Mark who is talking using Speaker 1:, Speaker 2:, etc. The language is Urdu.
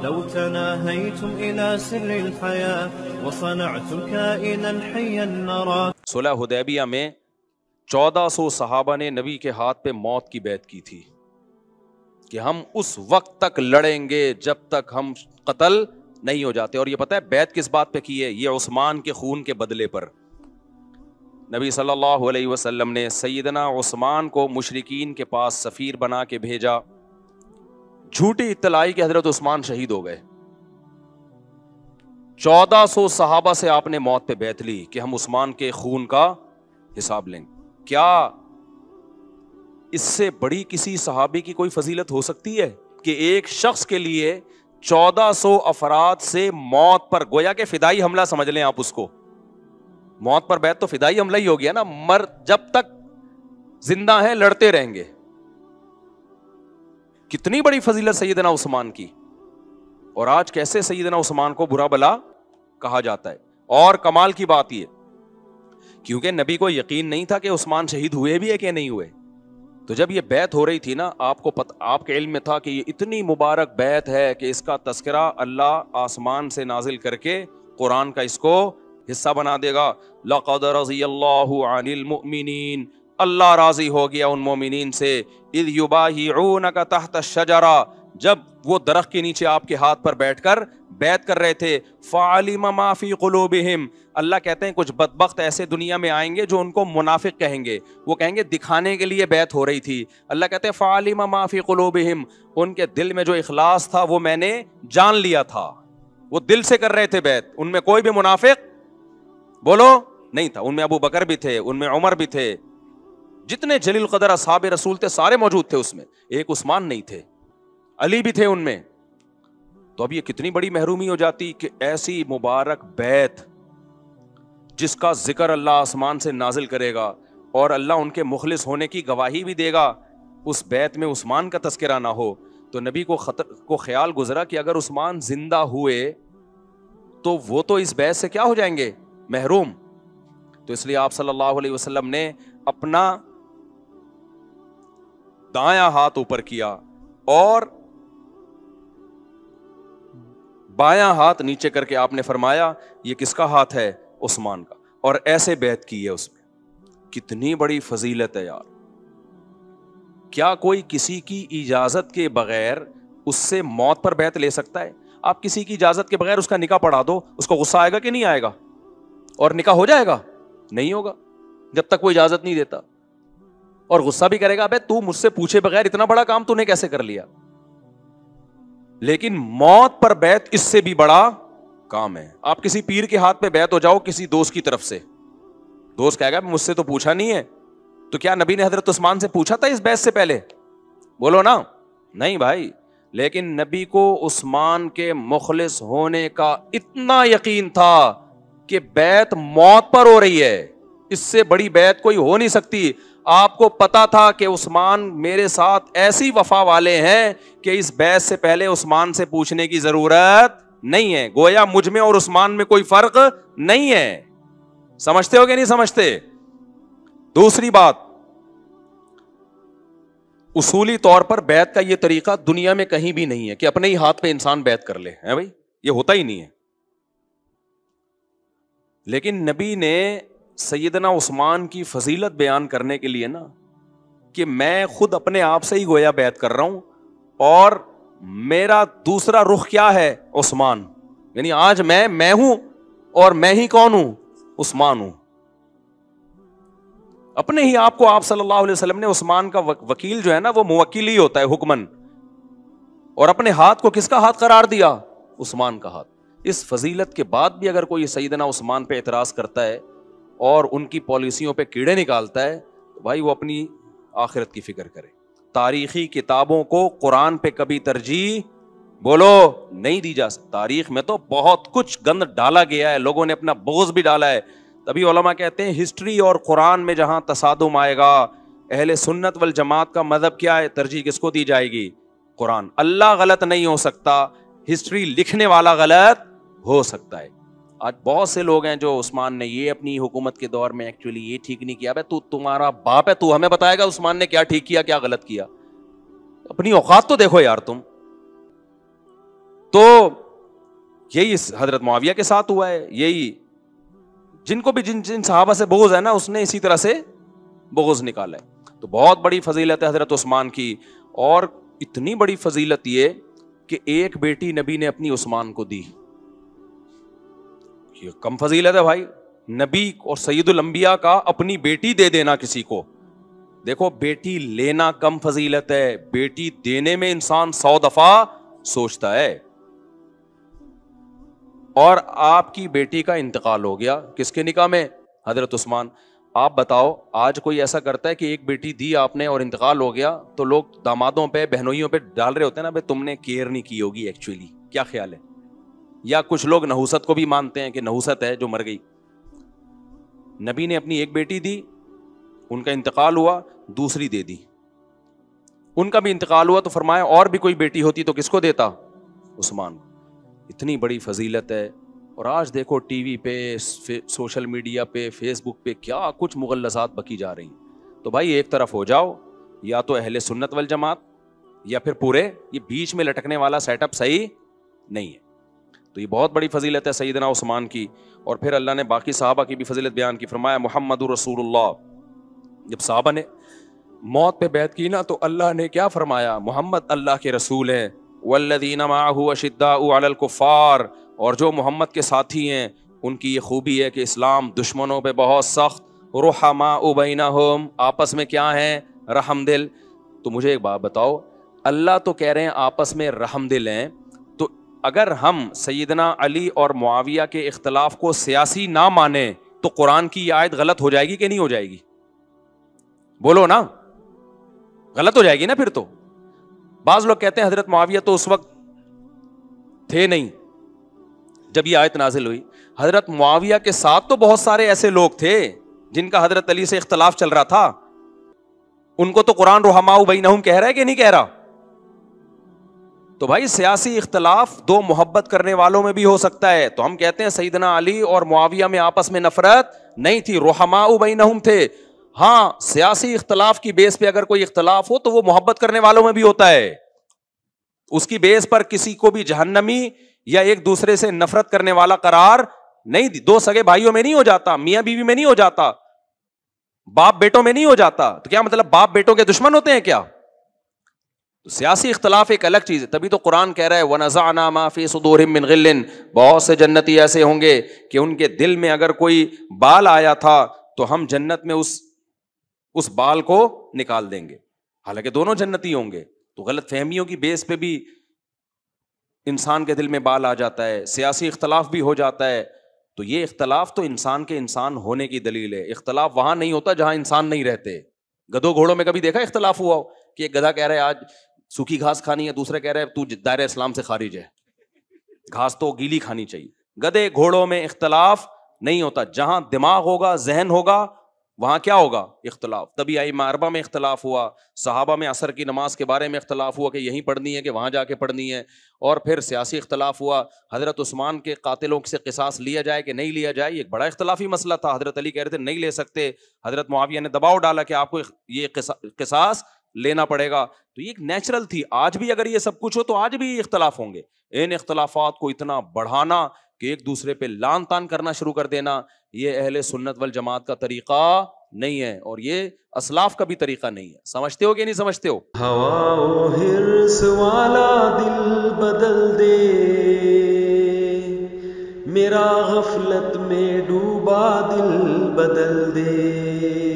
Speaker 1: لو تناهيتم إلى سر الحياة وصنعتم كائنا حيا نرى.
Speaker 2: صلح حدیبیہ میں 1400 صحابہ نے نبی کے ہاتھ پہ موت کی بیعت کی تھی کہ ہم اس وقت تک لڑیں گے جب تک ہم قتل نہیں ہو جاتے. اور یہ پتہ ہے بیعت کس بات پہ کی ہے؟ یہ عثمان کے خون کے بدلے پر. نبی صلی اللہ علیہ وسلم نے سیدنا عثمان کو مشرکین کے پاس سفیر بنا کے بھیجا. جھوٹی اطلاع کہ حضرت عثمان شہید ہو گئے. 1400 صحابہ سے آپ نے موت پہ بیعت لی کہ ہم عثمان کے خون کا حساب لیں گے. کیا اس سے بڑی کسی صحابی کی کوئی فضیلت ہو سکتی ہے کہ ایک شخص کے لیے 1400 افراد سے موت پر، گویا کہ فدائی حملہ سمجھ لیں آپ اس کو. موت پر بیعت تو فدائی حملہ ہی ہو گیا نا. جب تک زندہ ہیں لڑتے رہیں گے. کتنی بڑی فضیلت سیدنا عثمان کی. اور آج کیسے سیدنا عثمان کو برا بلا کہا جاتا ہے. اور کمال کی بات یہ، کیونکہ نبی کو یقین نہیں تھا کہ عثمان شہید ہوئے بھی ہے کہ نہیں ہوئے. تو جب یہ بیعت ہو رہی تھی نا، آپ کے علم میں تھا کہ یہ اتنی مبارک بیعت ہے کہ اس کا تذکرہ اللہ آسمان سے نازل کر کے قرآن کا اس کو حصہ بنا دے گا. لقد رضی اللہ عن المؤمنین، اللہ راضی ہو گیا ان مومنین سے، اذ یبایعونک تحت الشجرہ، جب وہ درخت کے نیچے آپ کے ہاتھ پر بیٹھ کر بیعت کر رہے تھے. فعلم ما فی قلوبہم، اللہ کہتے ہیں کچھ بدبخت ایسے دنیا میں آئیں گے جو ان کو منافق کہیں گے. وہ کہیں گے دکھانے کے لیے بیعت ہو رہی تھی. اللہ کہتے ہیں فعلم ما فی قلوبہم، ان کے دل میں جو اخلاص تھا وہ میں نے جان لیا تھا. وہ دل سے کر رہے تھے بیعت. ان میں کوئی بھی منافق بولو نہیں تھا. ان میں ابو بکر بھی تھے، ان میں عمر بھی تھے، جتنے جلیل قدر اصحاب رسول تھے سارے موجود تھے اس میں. ایک عثمان نہیں تھے، علی بھی تھے ان میں. تو اب یہ کتنی بڑی محرومی ہو جاتی کہ ایسی مبارک بیعت جس کا ذکر اللہ آسمان سے نازل کرے گا اور اللہ ان کے مخلص ہونے کی گواہی بھی دے گا، اس بیعت میں عثمان کا تذکرہ نہ ہو. تو نبی کو خیال گزرا کہ اگر عثمان زندہ ہوئے تو وہ تو اس بیعت سے کیا ہو جائیں گے؟ محروم. تو اس لیے آپ صلی اللہ علیہ وسلم نے اپنا دایاں ہاتھ اوپر کیا اور بایاں ہاتھ نیچے کر کے آپ نے فرمایا یہ کس کا ہاتھ ہے؟ عثمان کا. اور ایسے بیعت کی ہے اس میں. کتنی بڑی فضیلت ہے یار. کیا کوئی کسی کی اجازت کے بغیر اس سے موت پر بیعت لے سکتا ہے؟ آپ کسی کی اجازت کے بغیر اس کا نکاح پڑھا دو، اس کو غصہ آئے گا کہ نہیں آئے گا؟ اور نکاح ہو جائے گا؟ نہیں ہوگا جب تک کوئی اجازت نہیں دیتا. اور غصہ بھی کرے گا، بے تو مجھ سے پوچھے بغیر اتنا بڑا کام تو نے کیسے کر لیا؟ لیکن موت پر بیعت اس سے بھی بڑا کام ہے. آپ کسی پیر کے ہاتھ پہ بیعت ہو جاؤ کسی دوست کی طرف سے، دوست کہے گا مجھ سے تو پوچھا نہیں ہے. تو کیا نبی نے حضرت عثمان سے پوچھا تھا اس بیعت سے پہلے؟ بولو نا. نہیں بھائی. لیکن نبی کو عثمان کے مخلص ہونے کا اتنا یقین تھا کہ بیعت موت پر ہو رہی ہے، اس سے بڑی بیعت کوئی ہو نہیں سکتی. آپ کو پتا تھا کہ عثمان میرے ساتھ ایسی وفا والے ہیں کہ اس بیعت سے پہلے عثمان سے پوچھنے کی ضرورت نہیں ہے. گویا مجھ میں اور عثمان میں کوئی فرق نہیں ہے. سمجھتے ہو کہ نہیں سمجھتے؟ دوسری بات، اصولی طور پر بیعت کا یہ طریقہ دنیا میں کہیں بھی نہیں ہے کہ اپنے ہی ہاتھ پہ انسان بیعت کر لے. ہے بھائی، یہ ہوتا ہی نہیں ہے. لیکن نبی نے سیدنا عثمان کی فضیلت بیان کرنے کے لیے نا، کہ میں خود اپنے آپ سے ہی گویا بیعت کر رہا ہوں اور میرا دوسرا رخ کیا ہے؟ عثمان. یعنی آج میں ہوں اور میں ہی کون ہوں؟ عثمان ہوں. اپنے ہی آپ کو آپ صلی اللہ علیہ وسلم نے عثمان کا وکیل جو ہے نا وہ موکل ہی ہوتا ہے حکمن، اور اپنے ہاتھ کو کس کا ہاتھ قرار دیا؟ عثمان کا ہاتھ. اس فضیلت کے بعد بھی اگر کوئی سیدنا عثمان پہ اعتراض کرتا ہے اور ان کی پالیسیوں پہ کیڑے نکالتا ہے تو بھائی وہ اپنی آخرت کی فکر کرے. تاریخی کتابوں کو قرآن پہ کبھی ترجیح بولو نہیں دی جا سکتی. تاریخ میں تو بہت کچھ گند ڈالا گیا ہے، لوگوں نے اپنا بغض بھی ڈالا ہے. تبھی علماء کہتے ہیں ہسٹری اور قرآن میں جہاں تصادم آئے گا، اہل سنت والجماعت کا مذہب کیا ہے؟ ترجیح کس کو دی جائے گی؟ قرآن. اللہ غلط نہیں ہو سکتا، ہسٹری لکھنے والا غلط ہو سکتا ہے. آج بہت سے لوگ ہیں جو عثمان نے یہ اپنی حکومت کے دور میں ایکچولی یہ ٹھیک نہیں کیا. تو تمہارا باپ ہے، تو ہمیں بتائے گا عثمان نے کیا ٹھیک کیا کیا غلط کیا؟ اپنی اوقات تو دیکھو یار تم. تو یہی حضرت معاویہ کے ساتھ ہوا ہے. یہی جن کو بھی جن صحابہ سے بغض ہے نا, اس نے اسی طرح سے بغض نکالا ہے. تو بہت بڑی فضیلت ہے حضرت عثمان کی, اور اتنی بڑی فضیلت یہ کہ ایک بیٹی نبی نے اپنی عثمان کو دی. یہ کم فضیلت ہے بھائی, نبی اور سید الانبیاء کا اپنی بیٹی دے دینا کسی کو. دیکھو بیٹی لینا کم فضیلت ہے, بیٹی دینے میں انسان 100 دفعہ سوچتا ہے. اور آپ کی بیٹی کا انتقال ہو گیا, کس کے نکاح میں؟ حضرت عثمان. آپ بتاؤ آج کوئی ایسا کرتا ہے کہ ایک بیٹی دی آپ نے اور انتقال ہو گیا تو لوگ دامادوں پہ بہنوئیوں پہ ڈال رہے ہوتے ہیں نا, بھائی تم نے کیئر نہیں کی ہوگی ایکچولی, کیا خیال ہے؟ یا کچھ لوگ نحوست کو بھی مانتے ہیں کہ نحوست ہے جو مر گئی. نبی نے اپنی ایک بیٹی دی, ان کا انتقال ہوا, دوسری دے دی. ان کا بھی انتقال ہوا تو فرمایا اور بھی کوئی بیٹی ہوتی تو کس کو دیتا؟ عثمان. اتنی بڑی فضیلت ہے. اور آج دیکھو ٹی وی پہ, سوشل میڈیا پہ, فیس بک پہ کیا کچھ مغلظات بکی جا رہی ہیں. تو بھائی ایک طرف ہو جاؤ, یا تو اہل سنت والجماعت یا پھر پورے, یہ بیچ میں لٹکنے والا سیٹ اپ صحیح نہیں ہے. تو یہ بہت بڑی فضیلت ہے سیدنا عثمان کی. اور پھر اللہ نے باقی صحابہ کی بھی فضیلت بیان کی. فرمایا محمد رسول اللہ. جب صحابہ نے موت پہ بیعت کی نا تو اللہ نے کیا فرمایا؟ محمد اللہ کے رسول ہیں. والذین معہ اشداء علی الکفار, اور جو محمد کے ساتھی ہیں ان کی یہ خوبی ہے کہ اسلام دشمنوں پہ بہت سخت. رحماء بینہم, آپس میں کیا ہیں؟ رحم دل. تو مجھے ایک بات بتاؤ, اللہ تو کہہ رہے ہیں آپس میں رحم دل ہیں, تو اگر ہم سیدنا علی اور معاویہ کے اختلاف کو سیاسی نہ مانیں تو قرآن کی یہ آیت غلط ہو جائے گی کہ نہیں ہو جائے گی؟ بولو نا, غلط ہو جائے گی نا پھر تو. بعض لوگ کہتے ہیں حضرت معاویہ تو اس وقت تھے نہیں جب یہ آیت نازل ہوئی. حضرت معاویہ کے ساتھ تو بہت سارے ایسے لوگ تھے جن کا حضرت علی سے اختلاف چل رہا تھا. ان کو تو قرآن رحماء بینہم کہہ رہا ہے کہ نہیں کہہ رہا؟ تو بھائی سیاسی اختلاف دو محبت کرنے والوں میں بھی ہو سکتا ہے. تو ہم کہتے ہیں سیدنا علی اور معاویہ میں آپس میں نفرت نہیں تھی, رحماء بینہم تھے. ہاں سیاسی اختلاف کی بیس پہ اگر کوئی اختلاف ہو تو وہ محبت کرنے والوں میں بھی ہوتا ہے. اس کی بیس پر کسی کو بھی جہنمی یا ایک دوسرے سے نفرت کرنے والا قرار نہیں دی. دو سگے بھائیوں میں نہیں ہو جاتا, میاں بیوی میں نہیں ہو جاتا, باپ بیٹوں میں نہیں ہو جاتا. تو کیا مطلب باپ بیٹوں کے دشمن ہوتے ہیں کیا؟ تو سیاسی اختلاف ایک الگ چیز ہے. تبھی تو قرآن کہہ رہا ہے وَنَزَعْنَا مَا فِي صُدُورِهِم مِّن غِلٍّ, بہت سے جنتی ایسے ہوں گے کہ ان کے دل میں اگر کوئی بال آیا تھا تو ہم جنت میں اس بال کو نکال دیں گے. حالانکہ دونوں جنتی ہوں گے. تو غلط فہمیوں کی بیس پہ بھی انسان کے دل میں بال آ جاتا ہے, سیاسی اختلاف بھی ہو جاتا ہے. تو یہ اختلاف تو انسان کے انسان ہونے کی دلیل ہے. اختلاف وہاں نہیں ہوتا جہاں انسان نہیں رہتے. گدھوں گھوڑوں میں کبھی دیکھا اختلاف ہوا ہو کہ ایک گدھا کہہ رہا ہے آج سوکھی گھاس کھانی ہے, دوسرا کہہ رہا ہے تو دائرہ اسلام سے خارج ہے, گھاس تو گیلی کھانی چاہیے. گدھے گھوڑوں میں اختلاف نہیں ہوتا. جہاں دماغ ہوگا, ذہن ہوگا, وہاں کیا ہوگا؟ اختلاف. تبھی ائمہ اربعہ میں اختلاف ہوا, صحابہ میں عصر کی نماز کے بارے میں اختلاف ہوا کہ یہیں پڑھنی ہے کہ وہاں جا کے پڑھنی ہے. اور پھر سیاسی اختلاف ہوا, حضرت عثمان کے قاتلوں سے قصاص لیا جائے کہ نہیں لیا جائے, یہ ایک بڑا اختلافی مسئلہ تھا. حضرت علی کہہ رہے تھے نہیں لے سکتے, حضرت معاویہ نے دباؤ ڈالا کہ آپ کو یہ قصاص لینا پڑے گا. تو یہ ایک نیچرل تھی. آج بھی اگر یہ سب کچھ ہو تو آج بھی اختلاف ہوں گے. ان اختلافات کو اتنا بڑھانا کہ ایک دوسرے پہ لان تان کرنا شروع کر دینا, یہ اہل سنت والجماعت کا طریقہ نہیں ہے, اور یہ اسلاف کا بھی طریقہ نہیں ہے. سمجھتے ہو کہ نہیں سمجھتے ہو؟
Speaker 1: ہوا و حرص والا دل بدل دے, میرا غفلت میں ڈوبا دل بدل دے.